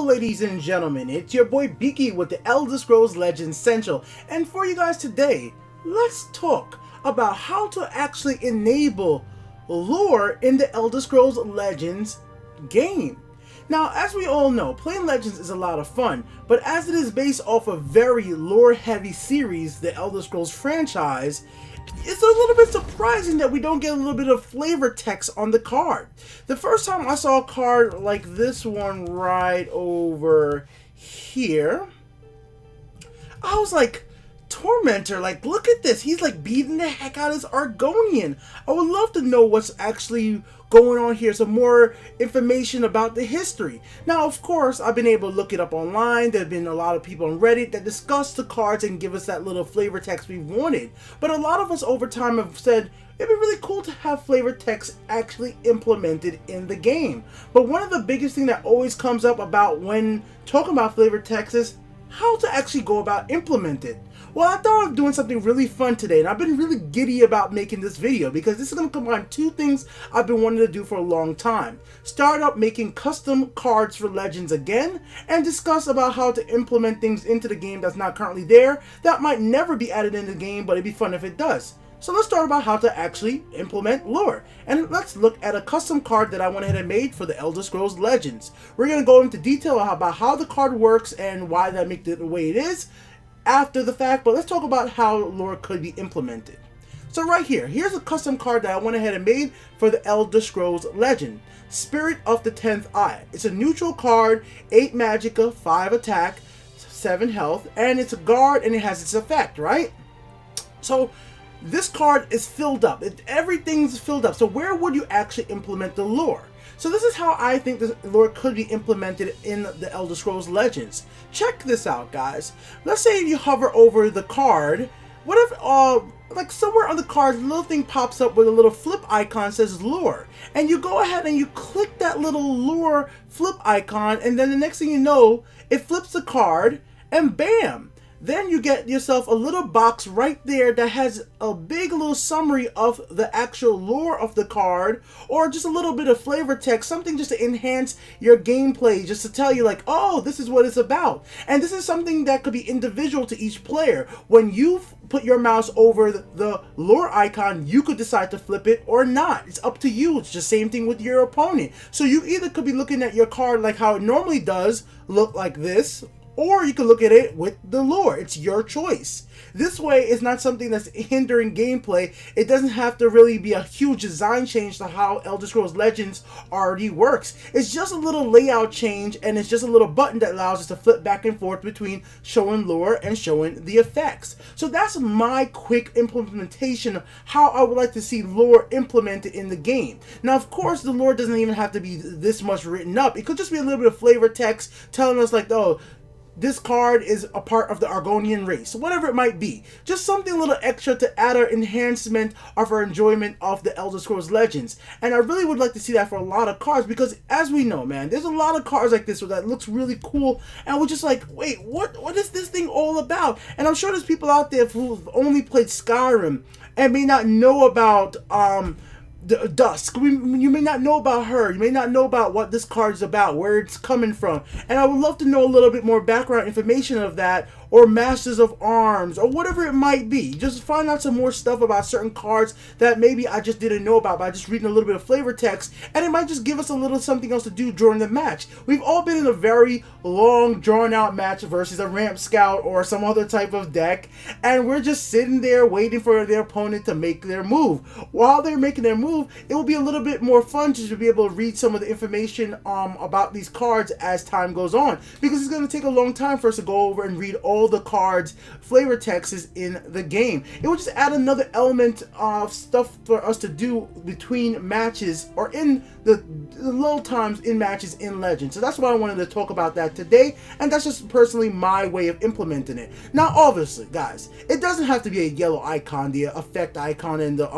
ladies and gentlemen, it's your boy Beaky with the Elder Scrolls Legends Central, and for you guys today, let's talk about how to actually enable lore in the Elder Scrolls Legends game. Now, as we all know, playing Legends is a lot of fun, but as it is based off a very lore-heavy series, the Elder Scrolls franchise, it's a little bit surprising that we don't get a little bit of flavor text on the card. The first time I saw a card like this one right over here, I was like, Tormentor, like, look at this. He's like beating the heck out of his Argonian. I would love to know what's actually going on here, some more information about the history. Now, of course, I've been able to look it up online. There have been a lot of people on Reddit that discuss the cards and give us that little flavor text we wanted. But a lot of us over time have said, it'd be really cool to have flavor text actually implemented in the game. But one of the biggest things that always comes up about when talking about flavor text is how to actually go about implement it. Well, I thought of doing something really fun today, and I've been really giddy about making this video because this is going to combine two things I've been wanting to do for a long time. Start up making custom cards for Legends again, and discuss about how to implement things into the game that's not currently there, that might never be added in the game, but it'd be fun if it does. So let's start about how to actually implement lore. And let's look at a custom card that I went ahead and made for the Elder Scrolls Legends. We're going to go into detail about how the card works and why that makes it the way it is after the fact, but let's talk about how lore could be implemented. So right here, here's a custom card that I went ahead and made for the Elder Scrolls Legend. Spirit of the 10th Eye. It's a neutral card, 8 magicka, 5 attack, 7 health, and it's a guard and it has its effect, right? So this card is filled up. Everything's filled up. So where would you actually implement the lore? So this is how I think the lore could be implemented in the Elder Scrolls Legends. Check this out, guys. Let's say you hover over the card. What if, like somewhere on the card, a little thing pops up with a little flip icon that says lore. And you go ahead and you click that little lore flip icon, and then the next thing you know, it flips the card, and bam! Then you get yourself a little box right there that has a big little summary of the actual lore of the card, or just a little bit of flavor text, something just to enhance your gameplay, just to tell you like, oh, this is what it's about. And this is something that could be individual to each player. When you put your mouse over the lore icon, you could decide to flip it or not. It's up to you. It's the same thing with your opponent. So you either could be looking at your card like how it normally does, look like this, or you can look at it with the lore. It's your choice. This way, it's not something that's hindering gameplay. It doesn't have to really be a huge design change to how Elder Scrolls Legends already works. It's just a little layout change, and it's just a little button that allows us to flip back and forth between showing lore and showing the effects. So that's my quick implementation of how I would like to see lore implemented in the game. Now, of course, the lore doesn't even have to be this much written up. It could just be a little bit of flavor text telling us like, oh, this card is a part of the Argonian race, whatever it might be. Just something a little extra to add our enhancement of our enjoyment of the Elder Scrolls Legends. And I really would like to see that for a lot of cards because, as we know, man, there's a lot of cards like this that looks really cool, and we're just like, wait, what is this thing all about? And I'm sure there's people out there who've only played Skyrim and may not know about Dusk. You may not know about her. You may not know about what this card is about, where it's coming from. And I would love to know a little bit more background information of that, or Masters of Arms, or whatever it might be. Just find out some more stuff about certain cards that maybe I just didn't know about by just reading a little bit of flavor text, and it might just give us a little something else to do during the match. We've all been in a very long, drawn-out match versus a Ramp Scout or some other type of deck, and we're just sitting there waiting for their opponent to make their move. While they're making their move, it will be a little bit more fun to be able to read some of the information about these cards as time goes on, because it's going to take a long time for us to go over and read all the cards flavor texts in the game. It will just add another element of stuff for us to do between matches, or in the low times in matches in Legends. So that's why I wanted to talk about that today, and that's just personally my way of implementing it. Now, obviously, guys, it doesn't have to be a yellow icon, the effect icon, and the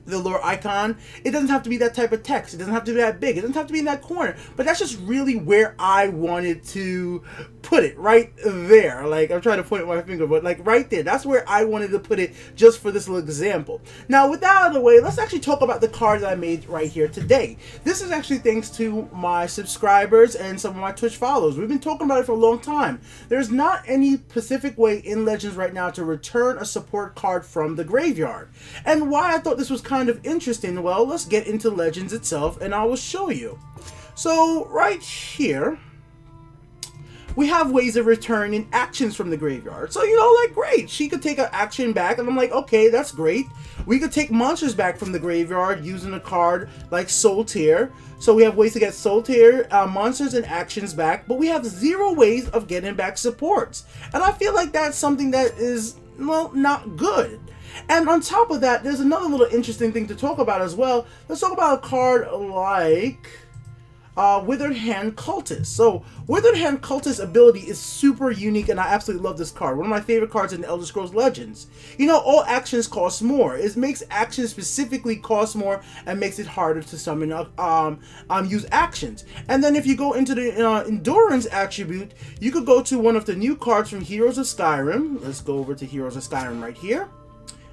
the lore icon. It doesn't have to be that type of text. It doesn't have to be that big. It doesn't have to be in that corner. But that's just really where I wanted to put it, right there. Like, I'm trying to point my finger, but like right there. That's where I wanted to put it just for this little example. Now, with that out of the way, let's actually talk about the card that I made right here today. This is actually thanks to my subscribers and some of my Twitch followers. We've been talking about it for a long time. There's not any specific way in Legends right now to return a support card from the graveyard. And why I thought this was kind of interesting, well, let's get into Legends itself and I will show you. So right here we have ways of returning actions from the graveyard. So, you know, like, great, she could take an action back, and I'm like, okay, that's great. We could take monsters back from the graveyard using a card like Soul Tear. So we have ways to get Soul Tear, monsters and actions back, but we have 0 ways of getting back supports. And I feel like that's something that is, well, not good. And on top of that, there's another little interesting thing to talk about as well. Let's talk about a card like Withered Hand Cultist. So Withered Hand Cultist ability is super unique, and I absolutely love this card. One of my favorite cards in the Elder Scrolls Legends. You know, all actions cost more. It makes actions specifically cost more and makes it harder to summon use actions. And then if you go into the endurance attribute, you could go to one of the new cards from Heroes of Skyrim. Let's go over to Heroes of Skyrim right here.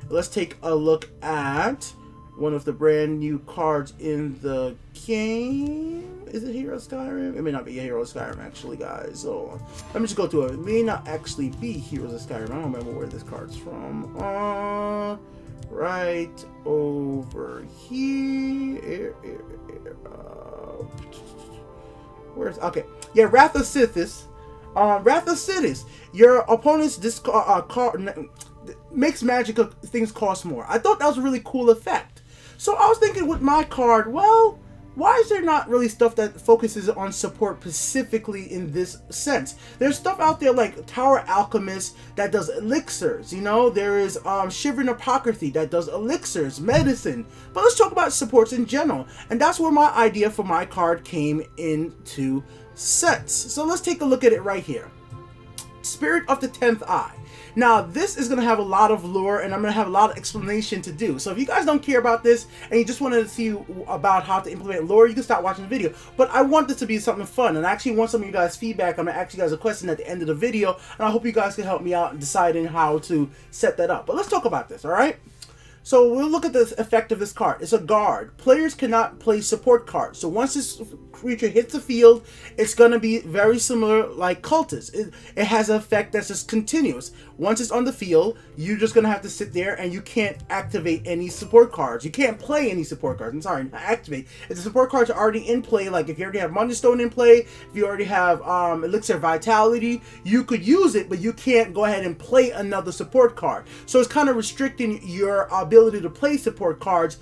Let's take a look at one of the brand new cards in the game. Is it Hero Skyrim? It may not be Hero Skyrim, actually, guys. So let me just go through it. It may not actually be Heroes of Skyrim. I don't remember where this card's from. Right over here. Where's okay? Yeah, Wrath of Sithis. Wrath of Sithis. Your opponent's card makes magical things cost more. I thought that was a really cool effect. So I was thinking with my card, well, why is there not really stuff that focuses on support specifically in this sense? There's stuff out there like Tower Alchemist that does elixirs, you know, there is Shivering Apocryphy that does elixirs, medicine, but let's talk about supports in general, and that's where my idea for my card came into sense. So let's take a look at it right here. Spirit of the 10th Eye. Now, this is going to have a lot of lore, and I'm going to have a lot of explanation to do. So if you guys don't care about this, and you just want to see about how to implement lore, you can stop watching the video. But I want this to be something fun, and I actually want some of you guys' feedback. I'm going to ask you guys a question at the end of the video, and I hope you guys can help me out in deciding how to set that up. But let's talk about this, alright? So we'll look at the effect of this card. It's a guard. Players cannot play support cards. So once this creature hits the field, it's going to be very similar like Cultist. It has an effect that's just continuous. Once it's on the field, you're just going to have to sit there and you can't activate any support cards. You can't play any support cards. I'm sorry, not activate. If the support cards are already in play, like if you already have Monday Stone in play, if you already have Elixir Vitality, you could use it, but you can't go ahead and play another support card. So it's kind of restricting your ability to play support cards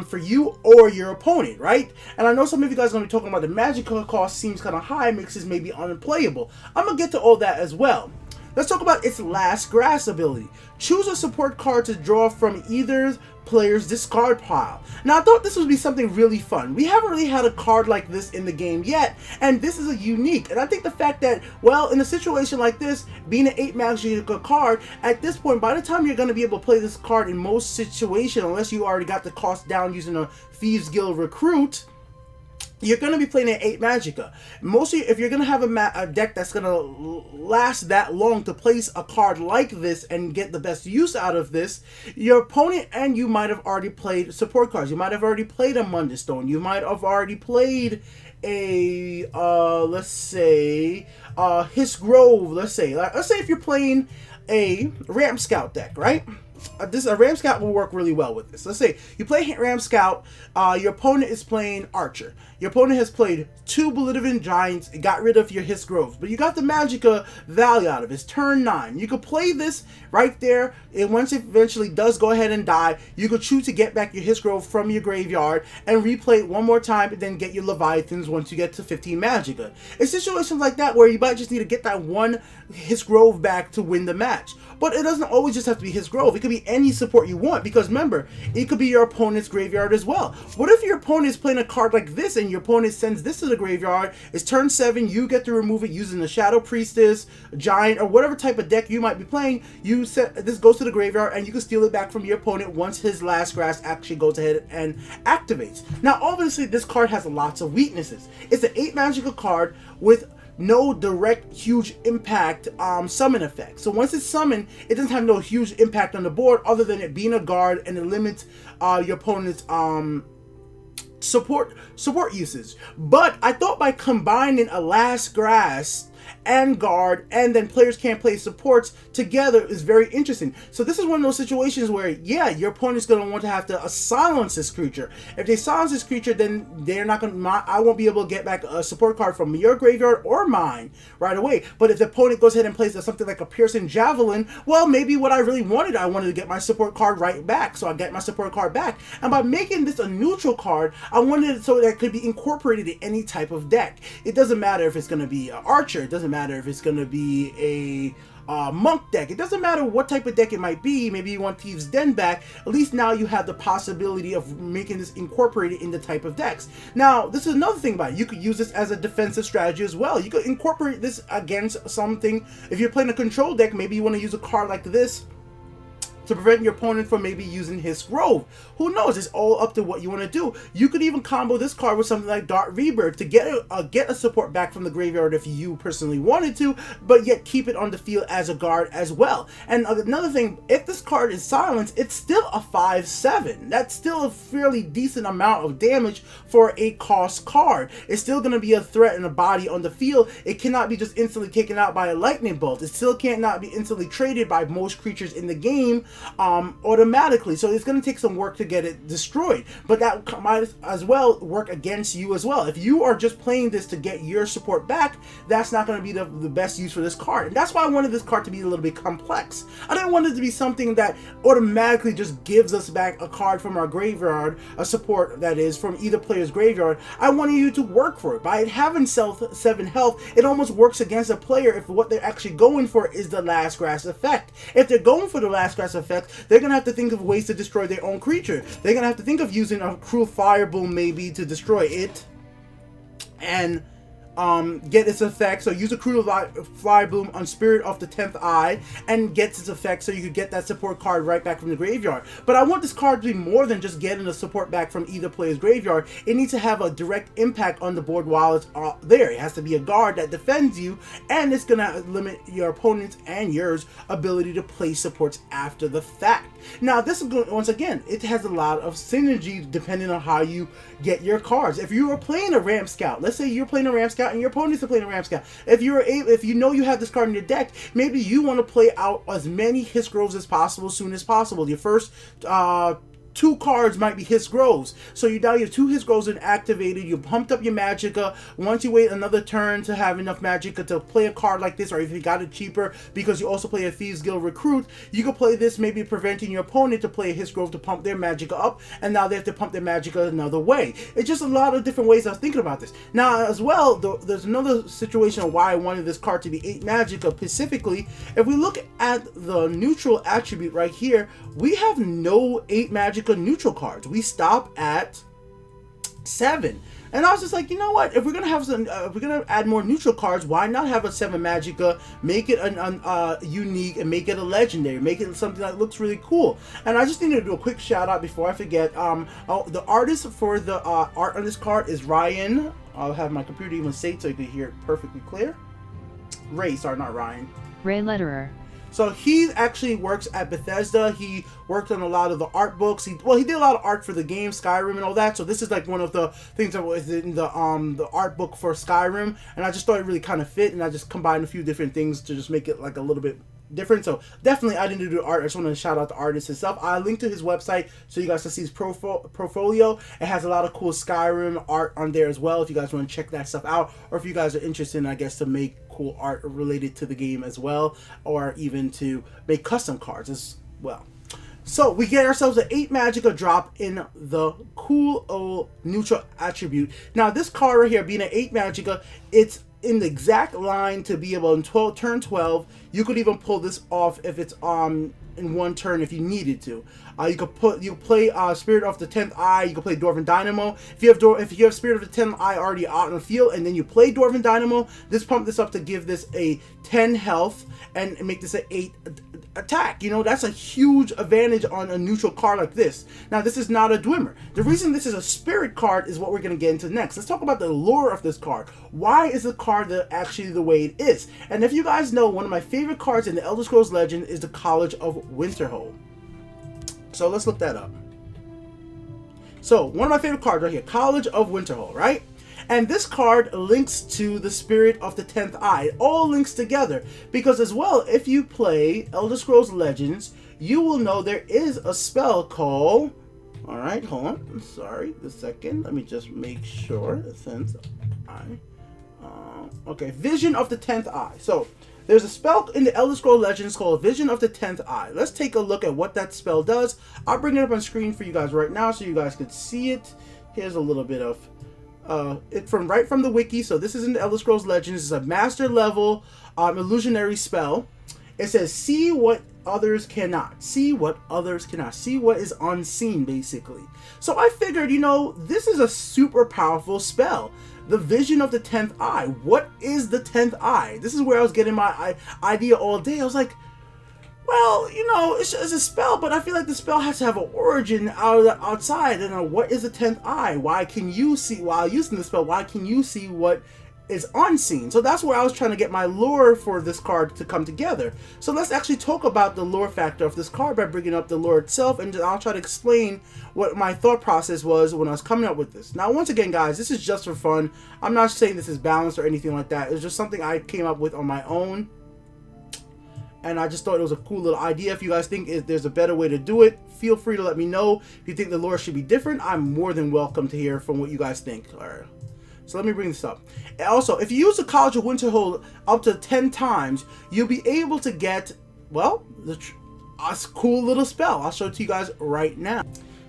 for you or your opponent, right? And I know some of you guys are going to be talking about the magical cost seems kind of high, makes this maybe unplayable. I'm going to get to all that as well. Let's talk about its Last Grass ability. Choose a support card to draw from either player's discard pile. Now, I thought this would be something really fun. We haven't really had a card like this in the game yet, and this is a unique. And I think the fact that, well, in a situation like this, being an 8 magical card, at this point, by the time you're going to be able to play this card in most situations, unless you already got the cost down using a Thieves Guild recruit, you're going to be playing an 8 Magicka. Mostly, if you're going to have a deck that's going to last that long to place a card like this and get the best use out of this, your opponent and you might have already played support cards. You might have already played a Monday Stone. You might have already played a, let's say, Hiss Grove. Let's say if you're playing a Ram Scout deck, right? A Ram Scout will work really well with this. Let's say you play Ram Scout, your opponent is playing Archer. Your opponent has played 2 Bolivian Giants and got rid of your Hiss Groves, but you got the Magicka value out of it. It's turn 9. You could play this right there, and once it eventually does go ahead and die, you could choose to get back your Hiss Grove from your graveyard and replay it one more time, and then get your Leviathans once you get to 15 Magicka. It's situations like that where you might just need to get that one Hiss Grove back to win the match. But it doesn't always just have to be Hiss Grove. It could could be any support you want, because remember, it could be your opponent's graveyard as well. What if your opponent is playing a card like this and your opponent sends this to the graveyard? It's turn 7, you get to remove it using the Shadow Priestess, Giant, or whatever type of deck you might be playing. You set this goes to the graveyard and you can steal it back from your opponent once his last grass actually goes ahead and activates. Now obviously this card has lots of weaknesses. It's an 8 magical card with no direct huge impact summon effect. So once it's summoned, it doesn't have no huge impact on the board other than it being a guard, and it limits your opponent's support usage. But I thought by combining a last grass and guard, and then players can't play supports together, is very interesting. So this is one of those situations where, yeah, your opponent's going to want to have to silence this creature. If they silence this creature, then they're not going to, I won't be able to get back a support card from your graveyard or mine right away. But if the opponent goes ahead and plays something like a piercing javelin, well, maybe what I really wanted, I wanted to get my support card right back, so I get my support card back. And by making this a neutral card, I wanted it so that it could be incorporated in any type of deck. It doesn't matter if it's going to be an archer, it doesn't matter if it's going to be a monk deck. It doesn't matter what type of deck it might be. Maybe you want Thieves' Den back. At least now you have the possibility of making this incorporated in the type of decks. Now, this is another thing about it. You could use this as a defensive strategy as well. You could incorporate this against something. If you're playing a control deck, maybe you want to use a card like this to prevent your opponent from maybe using his Grove. Who knows? It's all up to what you want to do. You could even combo this card with something like Dark Rebirth to get a support back from the graveyard if you personally wanted to, but yet keep it on the field as a guard as well. And another thing, if this card is silenced, it's still a 5/7. That's still a fairly decent amount of damage for a cost card. It's still going to be a threat and a body on the field. It cannot be just instantly taken out by a lightning bolt. It still cannot be instantly traded by most creatures in the game automatically, so it's going to take some work to get it destroyed, but that might as well work against you as well. If you are just playing this to get your support back, that's not going to be the best use for this card, and that's why I wanted this card to be a little bit complex. I didn't want it to be something that automatically just gives us back a card from our graveyard, a support that is from either player's graveyard. I wanted you to work for it. By it having 7 health, it almost works against a player if what they're actually going for is the last grass effect. If they're going for the last grass effect, they're going to have to think of ways to destroy their own creature. They're going to have to think of using a cruel fireball maybe to destroy it and get its effect. So use a cruel fly bloom on Spirit of the 10th Eye and gets its effect, so you could get that support card right back from the graveyard. But I want this card to be more than just getting a support back from either player's graveyard. It needs to have a direct impact on the board while it's there. It has to be a guard that defends you, and it's gonna limit your opponent's and yours ability to play supports after the fact. Now this is going, once again, it has a lot of synergy depending on how you get your cards. If you are playing a Ramp Scout, let's say you're playing a Ramp Scout and your opponents are playing a Ramp Scout. If you know you have this card in your deck, maybe you want to play out as many Hiss Groves as possible, soon as possible. Your first 2 cards might be Hiss Groves. So you now have 2 Hiss Groves and activated. You pumped up your Magicka. Once you wait another turn to have enough Magicka to play a card like this, or if you got it cheaper because you also play a Thieves Guild Recruit, you could play this, maybe preventing your opponent to play a Hiss Grove to pump their Magicka up, and now they have to pump their Magicka another way. It's just a lot of different ways I was thinking about this. Now as well, there's another situation of why I wanted this card to be 8 Magicka specifically. If we look at the neutral attribute right here, we have no 8 Magicka neutral cards. We stop at 7. And I was just like, you know what? If we're gonna have some, if we're gonna add more neutral cards, why not have a 7 Magicka? Make it unique and make it a legendary. Make it something that looks really cool. And I just need to do a quick shout out before I forget. The artist for the art on this card is Ryan. I'll have my computer even say it so you can hear it perfectly clear. Ray, sorry, not Ryan. Ray Letterer. So he actually works at Bethesda. He worked on a lot of the art books. He did a lot of art for the game Skyrim and all that. So this is like one of the things that was in the art book for Skyrim, and I just thought it really kind of fit, and I just combined a few different things to just make it like a little bit different. So definitely I didn't do the art. I just want to shout out the artist himself. I linked to his website so you guys can see his portfolio. It has a lot of cool Skyrim art on there as well if you guys want to check that stuff out, or if you guys are interested in, I guess, to make cool art related to the game as well, or even to make custom cards as well. So we get ourselves an 8 Magicka drop in the cool old neutral attribute. Now this card right here, being an 8 Magicka, it's in the exact line to be able in turn 12. You could even pull this off if it's in one turn if you needed to. You could play Spirit of the 10th Eye. You could play Dwarven Dynamo. If you have Spirit of the 10th Eye already out in the field, and then you play Dwarven Dynamo, pump this up to give this a 10 health and make this an 8 attack. You know, that's a huge advantage on a neutral card like this. Now, this is not a Dwemer. The reason this is a spirit card is what we're going to get into next. Let's talk about the lore of this card. Why is the card actually the way it is? And if you guys know, one of my favorite cards in the Elder Scrolls Legend is the College of Winterhold. So let's look that up. So one of my favorite cards right here, College of Winterhold, right? And this card links to the Spirit of the 10th Eye. It all links together because as well, if you play Elder Scrolls Legends, you will know there is a spell called, all right, hold on, sorry, a second, let me just make sure, okay, Vision of the 10th Eye. So there's a spell in the Elder Scrolls Legends called Vision of the 10th Eye. Let's take a look at what that spell does. I'll bring it up on screen for you guys right now so you guys can see it. Here's a little bit of it right from the wiki. So this is in the Elder Scrolls Legends. It's a master level illusionary spell. It says, see what others cannot. See what others cannot. See what is unseen, basically. So I figured, you know, this is a super powerful spell. The Vision of the 10th Eye. What is the 10th Eye? This is where I was getting my idea all day. I was like, well, you know, it's a spell, but I feel like the spell has to have an origin outside. And what is the 10th Eye? Why can you see, while using the spell, why can you see what is unseen? So that's where I was trying to get my lore for this card to come together. So let's actually talk about the lore factor of this card by bringing up the lore itself, and I'll try to explain what my thought process was when I was coming up with this. Now, once again, guys, this is just for fun. I'm not saying this is balanced or anything like that. It's just something I came up with on my own, and I just thought it was a cool little idea. If you guys think there's a better way to do it, feel free to let me know. If you think the lore should be different, I'm more than welcome to hear from what you guys think. All right. So let me bring this up. And also, if you use the College of Winterhold up to 10 times, you'll be able to get, well, a cool little spell. I'll show it to you guys right now.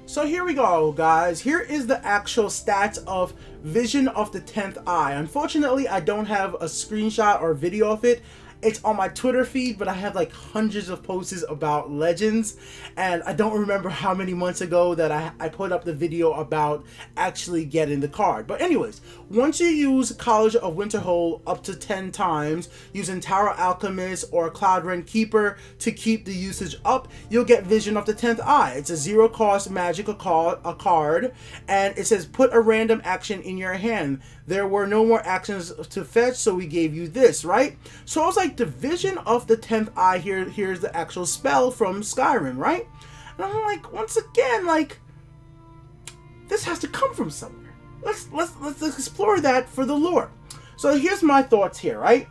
So here we go, guys. Here is the actual stats of Vision of the 10th Eye. Unfortunately, I don't have a screenshot or video of it. It's on my Twitter feed, but I have like hundreds of posts about Legends, and I don't remember how many months ago that I put up the video about actually getting the card. But anyways, once you use College of Winterhold up to 10 times using Tower Alchemist or Cloud Rend Keeper to keep the usage up, you'll get Vision of the 10th Eye. It's a 0 cost magic, a card, and it says put a random action in your hand. There were no more actions to fetch, so we gave you this, right? So I was like, the Vision of the 10th Eye, here's the actual spell from Skyrim, right? And I'm like, once again, like, this has to come from somewhere. Let's explore that for the lore. So here's my thoughts here, right?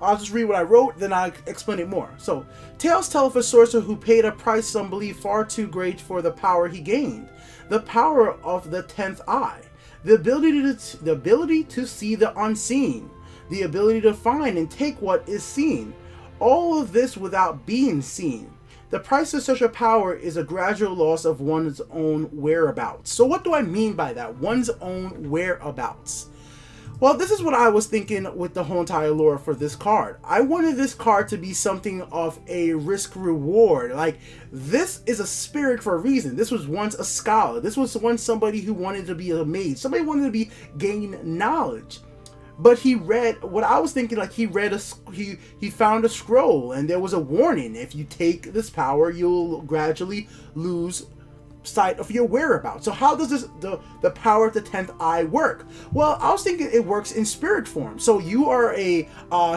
I'll just read what I wrote, then I'll explain it more. So, tales tell of a sorcerer who paid a price some believe far too great for the power he gained. The power of the 10th Eye. The ability to see the unseen. The ability to find and take what is seen. All of this without being seen. The price of such a power is a gradual loss of one's own whereabouts. So what do I mean by that? One's own whereabouts. Well, this is what I was thinking with the whole entire lore for this card. I wanted this card to be something of a risk-reward. Like, this is a spirit for a reason. This was once a scholar. This was once somebody who wanted to be a mage. Somebody wanted to gain knowledge. But he read, what I was thinking, like, he found a scroll, and there was a warning. If you take this power, you'll gradually lose sight of your whereabouts. So how does the power of the 10th Eye work? Well, I was thinking it works in spirit form. So you are a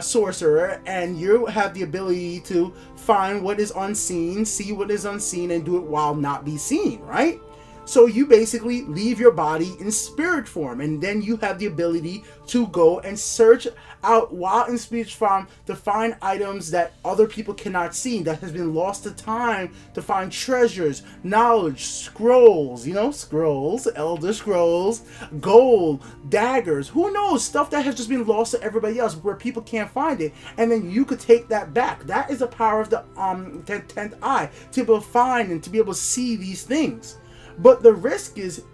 sorcerer, and you have the ability to find what is unseen, see what is unseen, and do it while not be seen, right? So you basically leave your body in spirit form, and then you have the ability to go and search out while in spirit form to find items that other people cannot see, that has been lost to time, to find treasures, knowledge, scrolls, scrolls, elder scrolls, gold, daggers, who knows, stuff that has just been lost to everybody else where people can't find it, and then you could take that back. That is the power of the 10th Eye, to be able to find and to be able to see these things. But the risk is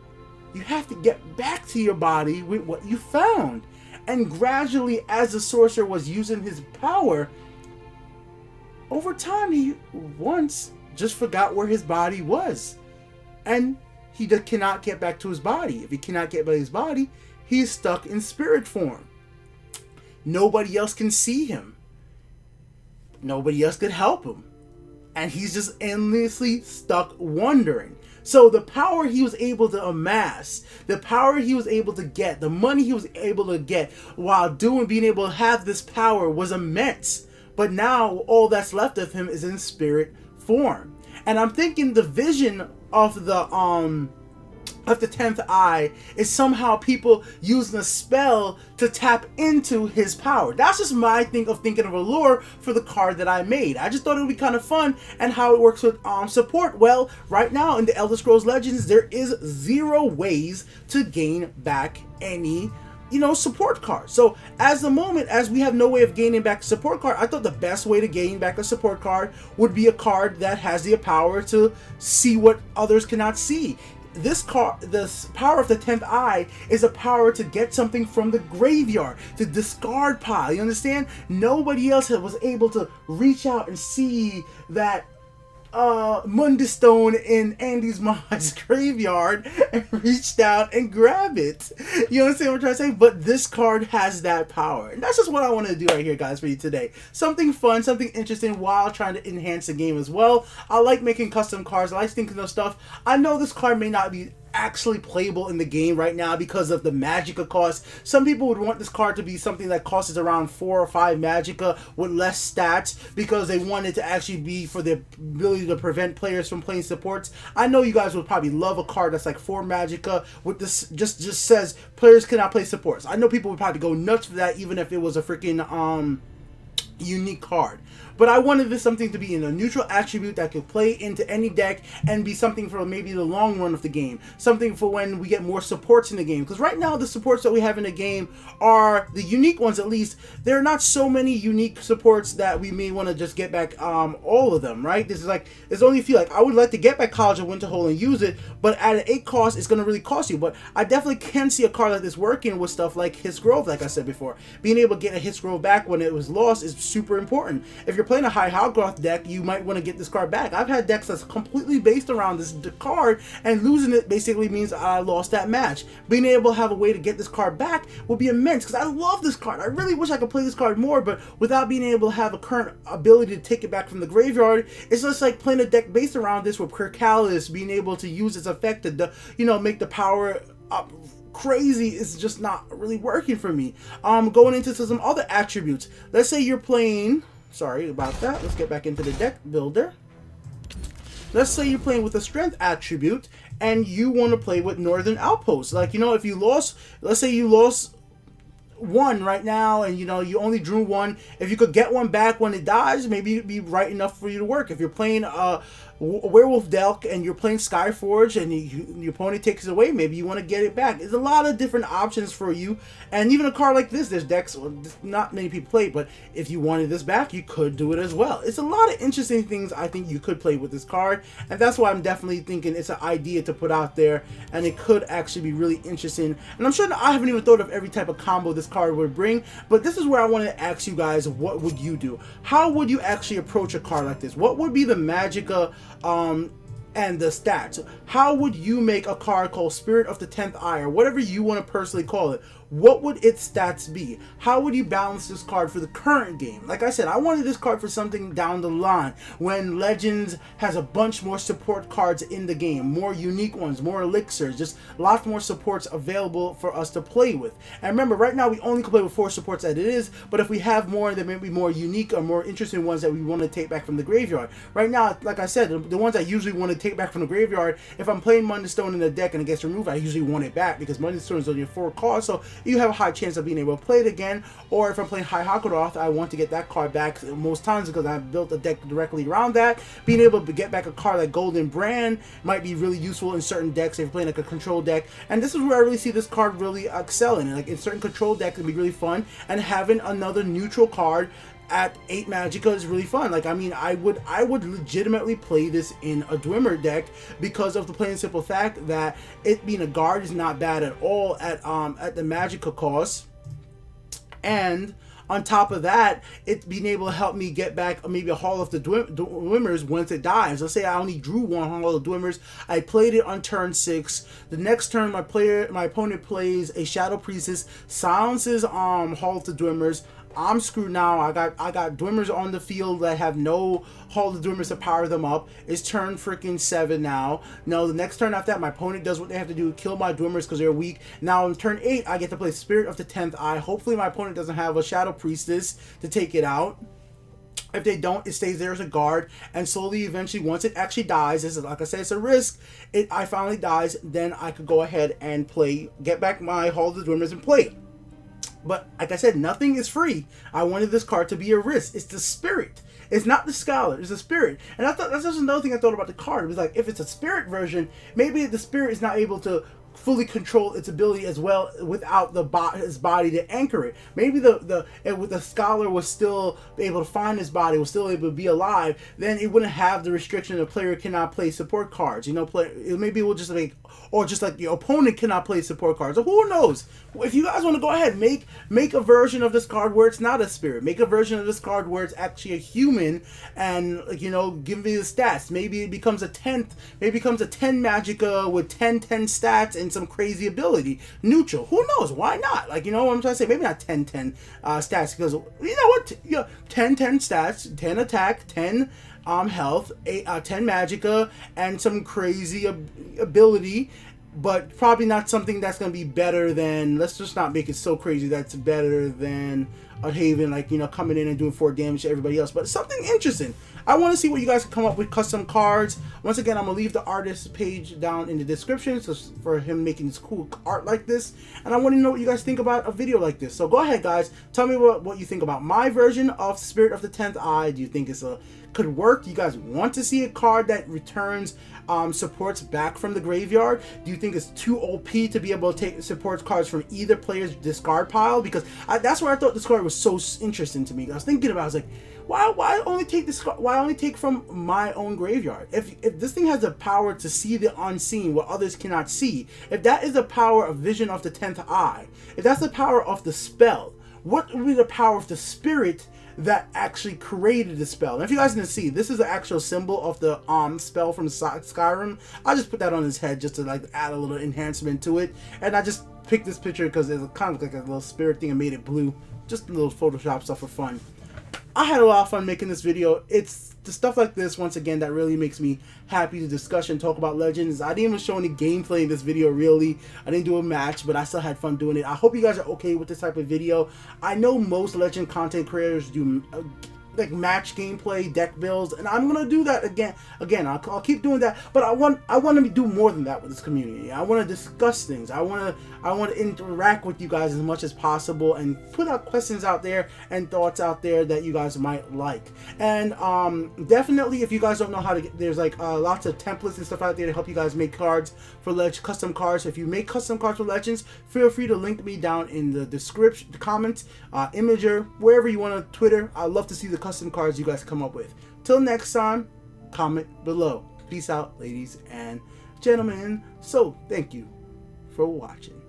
you have to get back to your body with what you found. And gradually, as the sorcerer was using his power, over time he once just forgot where his body was. And he just cannot get back to his body. If he cannot get back to his body, he is stuck in spirit form. Nobody else can see him. Nobody else could help him. And he's just endlessly stuck wandering. So the power he was able to amass, the power he was able to get, the money he was able to get while being able to have this power was immense. But now all that's left of him is in spirit form. And I'm thinking the vision of the 10th eye is somehow people using a spell to tap into his power. That's just my thinking of a lore for the card that I made. I just thought it would be kind of fun, and how it works with support. Well, right now in the Elder Scrolls Legends, there is 0 ways to gain back any support card. So as we have no way of gaining back a support card, I thought the best way to gain back a support card would be a card that has the power to see what others cannot see. This power of the 10th eye is a power to get something from the graveyard, to discard pile. You understand? Nobody else was able to reach out and see that Mundus Stone in Andy's mom's graveyard and reached out and grab it. You understand what I'm trying to say? But this card has that power. And that's just what I want to do right here, guys, for you today. Something fun, something interesting while trying to enhance the game as well. I like making custom cards. I like thinking of stuff. I know this card may not be actually playable in the game right now because of the magicka cost. Some people would want this card to be something that costs around 4 or 5 magicka with less stats, because they want it to actually be for the ability to prevent players from playing supports. I know you guys would probably love a card that's like 4 magicka with this just says players cannot play supports. I know people would probably go nuts for that, even if it was a freaking unique card. But I wanted this something to be in a neutral attribute that could play into any deck and be something for maybe the long run of the game. Something for when we get more supports in the game. Because right now the supports that we have in the game are the unique ones, at least. There are not so many unique supports that we may want to just get back all of them, right? This is like, there's only a few. Like, I would like to get back College of Winterhold and use it, but at an 8 cost, it's going to really cost you. But I definitely can see a card like this working with stuff like His Grove, like I said before. Being able to get a His Grove back when it was lost is super important. If you're playing a high Howlgroth deck, you might want to get this card back. I've had decks that's completely based around this card, and losing it basically means I lost that match. Being able to have a way to get this card back would be immense, because I love this card. I really wish I could play this card more, but without being able to have a current ability to take it back from the graveyard, it's just like playing a deck based around this with Kirkalis being able to use its effect to, make the power up crazy. Is just not really working for me. Going into some other attributes. Let's say you're playing... Sorry about that. Let's get back into the deck builder. Let's say you're playing with a strength attribute and you want to play with Northern Outposts. Like, if you lost, let's say you lost 1 right now, and you only drew 1. If you could get 1 back when it dies, maybe it'd be right enough for you to work. If you're playing a werewolf deck and you're playing Skyforge and your opponent takes it away, maybe you want to get it back. There's a lot of different options for you, and even a card like this, there's decks not many people play, but if you wanted this back, you could do it as well. It's a lot of interesting things I think you could play with this card, and that's why I'm definitely thinking it's an idea to put out there, and it could actually be really interesting. And I'm sure that I haven't even thought of every type of combo this card would bring, but this is where I want to ask you guys, what would you do? How would you actually approach a card like this? What would be the magicka and the stats? How would you make a card called Spirit of the 10th Eye, or whatever you want to personally call it? What would its stats be? How would you balance this card for the current game? Like I said, I wanted this card for something down the line when Legends has a bunch more support cards in the game, more unique ones, more elixirs, just lots more supports available for us to play with. And remember, right now we only can play with 4 supports as it is, but if we have more, there may be more unique or more interesting ones that we want to take back from the graveyard. Right now, like I said, the ones I usually want to take back from the graveyard, if I'm playing Mundus Stone in the deck and it gets removed, I usually want it back because Mundus Stone is only a 4 cost, so you have a high chance of being able to play it again. Or if I'm playing High Hawkroth, I want to get that card back most times because I've built a deck directly around that. Being able to get back a card like Golden Brand might be really useful in certain decks if you're playing like a control deck. And this is where I really see this card really excelling. Like in certain control decks, it can be really fun, and having another neutral card at 8 magicka is really fun. Like, I mean, I would legitimately play this in a Dwemer deck because of the plain and simple fact that it being a guard is not bad at all at the magicka cost, and on top of that, it's being able to help me get back maybe a Hall of the Dwimmers once it dies. Let's say I only drew one Hall of the Dwimmers. I played it on turn 6. The next turn, my opponent plays a Shadow Priestess, silences Hall of the Dwimmers. I'm screwed now. I got Dwimmers on the field that have no Hall of the Dwimmers to power them up. It's turn freaking 7 now. No, the next turn after that, my opponent does what they have to do, kill my Dwimmers because they're weak. Now in turn 8, I get to play Spirit of the 10th Eye. Hopefully my opponent doesn't have a Shadow Priestess to take it out. If they don't, it stays there as a guard, and slowly, eventually, once it actually dies, this is, like I said, it's a risk. I finally dies, then I could go ahead and get back my Hall of the Dwimmers and play. But like I said, nothing is free. I wanted this card to be a risk. It's the spirit. It's not the scholar. It's the spirit. And I thought that's just another thing I thought about the card. It was like, if it's a spirit version, maybe the spirit is not able to fully control its ability as well without his body to anchor it. Maybe the scholar was still able to find his body, was still able to be alive. Then it wouldn't have the restriction the player cannot play support cards. You know, maybe it will just like, or just like your opponent cannot play support cards. So who knows? If you guys want to go ahead, make a version of this card where it's not a spirit. Make a version of this card where it's actually a human, and you know, give me the stats. Maybe it becomes a 10th. Maybe it becomes a 10 Magicka with 10 stats and some crazy ability. Neutral. Who knows? Why not? Like, you know what I'm trying to say? Maybe not 10 stats, because you know what? 10 stats, 10 attack, 10 health, 10 Magicka, and some crazy ability. But probably not something that's going to be better than, let's just not make it so crazy that's better than a Haven, like, you know, coming in and doing 4 damage to everybody else. But something interesting. I want to see what you guys can come up with custom cards. Once again, I'm going to leave the artist page down in the description for him making this cool art like this. And I want to know what you guys think about a video like this. So go ahead, guys. Tell me what you think about my version of Spirit of the 10th Eye. Do you think could work? Do you guys want to see a card that returns supports back from the graveyard? Do you think it's too OP to be able to take supports cards from either player's discard pile? Because that's where I thought this card was so interesting to me. I was thinking about it, I was like, why only take this? Why only take from my own graveyard? If this thing has the power to see the unseen, what others cannot see, if that is the power of Vision of the 10th Eye, if that's the power of the spell, what would be the power of the spirit that actually created the spell? And if you guys can see, this is the actual symbol of the spell from Skyrim. I just put that on his head just to like add a little enhancement to it, and I just picked this picture because it's kind of like a little spirit thing and made it blue. Just a little Photoshop stuff for fun. I had a lot of fun making this video. It's the stuff like this, once again, that really makes me happy to discuss and talk about Legends. I didn't even show any gameplay in this video, really. I didn't do a match, but I still had fun doing it. I hope you guys are okay with this type of video. I know most Legend content creators do like match gameplay, deck builds, and I'm gonna do that again. I'll keep doing that, but I want to do more than that with this community. I want to discuss things. I want to interact with you guys as much as possible and put out questions out there and thoughts out there that you guys might like. And definitely, if you guys don't know how to get, there's like lots of templates and stuff out there to help you guys make cards for custom cards. So if you make custom cards for Legends, feel free to link me down in the description, the comments, Imager, wherever you want to, Twitter. I'd love to see the custom cards you guys come up with. Till next time, comment below. Peace out, ladies and gentlemen. So thank you for watching.